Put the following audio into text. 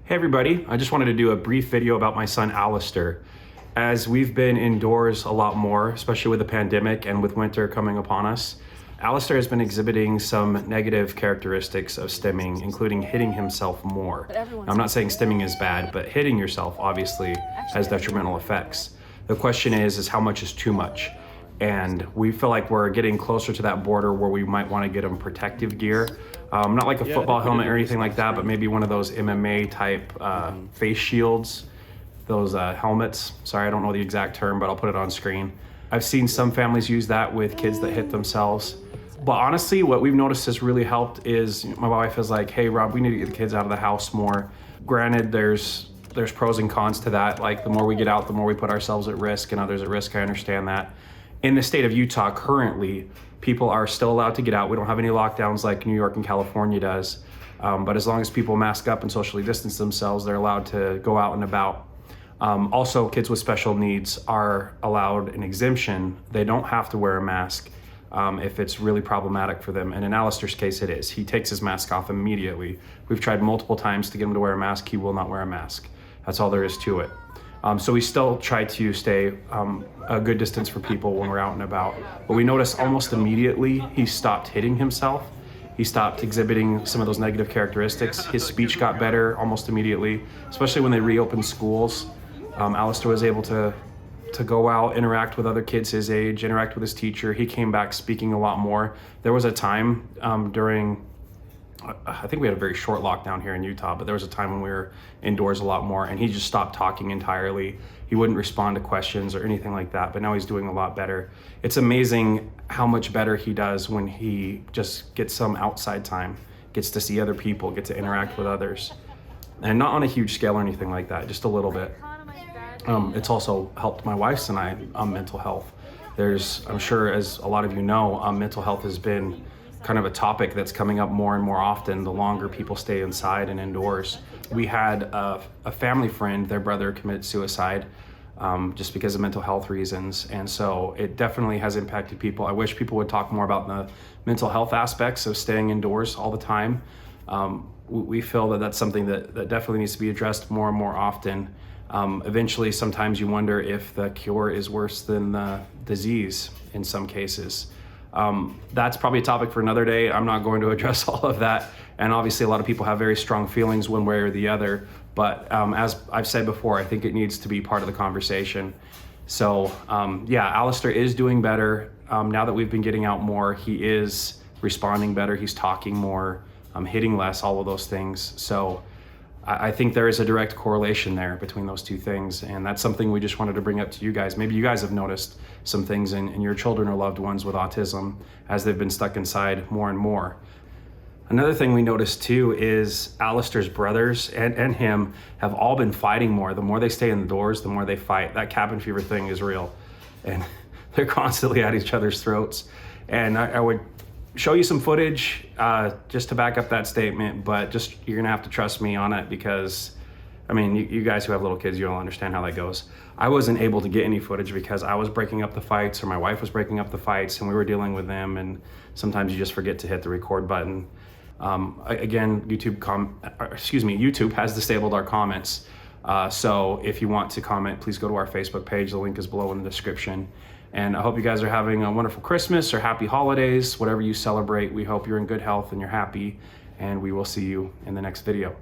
Hey everybody, I just wanted to do a brief video about my son Alistair. As we've been indoors a lot more, especially with the pandemic and with winter coming upon us, Alistair has been exhibiting some negative characteristics of stimming, including hitting himself more. Now, I'm not saying stimming is bad, but hitting yourself obviously has detrimental effects. The question is how much is too much? And we feel like we're getting closer to that border where we might want to get him protective gear. Not like a football helmet or anything like that, but maybe one of those MMA type face shields, those helmets. Sorry, I don't know the exact term, but I'll put it on screen. I've seen some families use that with kids that hit themselves. But honestly, what we've noticed has really helped is my wife is like, hey Rob, we need to get the kids out of the house more. Granted, there's pros and cons to that. Like the more we get out, the more we put ourselves at risk and others at risk. I understand that. In the state of Utah currently, people are still allowed to get out. We don't have any lockdowns like New York and California does. But as long as people mask up and socially distance themselves, they're allowed to go out and about. Also, kids with special needs are allowed an exemption. They don't have to wear a mask if it's really problematic for them. And in Alistair's case, it is. He takes his mask off immediately. We've tried multiple times to get him to wear a mask. He will not wear a mask. That's all there is to it. So we still try to stay a good distance from people when we're out and about. But we noticed almost immediately he stopped hitting himself. He stopped exhibiting some of those negative characteristics. His speech got better almost immediately, especially when they reopened schools. Alistair was able to go out, interact with other kids his age, interact with his teacher. He came back speaking a lot more. There was a time during, I think we had a very short lockdown here in Utah, but there was a time when we were indoors a lot more and he just stopped talking entirely. He wouldn't respond to questions or anything like that, but now he's doing a lot better. It's amazing how much better he does when he just gets some outside time, gets to see other people, get to interact with others. And not on a huge scale or anything like that, just a little bit. It's also helped my wife's and I mental health. I'm sure as a lot of you know, mental health has been kind of a topic that's coming up more and more often the longer people stay inside and indoors. We had a family friend, their brother committed suicide just because of mental health reasons. And so it definitely has impacted people. I wish people would talk more about the mental health aspects of staying indoors all the time. We feel that that's something that definitely needs to be addressed more and more often. Eventually, sometimes you wonder if the cure is worse than the disease in some cases. That's probably a topic for another day. I'm not going to address all of that. And obviously a lot of people have very strong feelings one way or the other. But as I've said before, I think it needs to be part of the conversation. So yeah, Alistair is doing better. Now that we've been getting out more, he is responding better. He's talking more, hitting less, all of those things. So I think there is a direct correlation there between those two things. And that's something we just wanted to bring up to you guys. Maybe you guys have noticed some things in your children or loved ones with autism as they've been stuck inside more and more. Another thing we noticed too is Alistair's brothers and him have all been fighting more. The more they stay indoors, the more they fight. That cabin fever thing is real. And they're constantly at each other's throats. And I would show you some footage just to back up that statement, but you're gonna have to trust me on it because, I mean, you guys who have little kids, you'll understand how that goes. I wasn't able to get any footage because I was breaking up the fights or my wife was breaking up the fights and we were dealing with them, and sometimes you just forget to hit the record button. Again, YouTube has disabled our comments. So if you want to comment, please go to our Facebook page. The link is below in the description. And I hope you guys are having a wonderful Christmas or happy holidays, whatever you celebrate. We hope you're in good health and you're happy, and we will see you in the next video.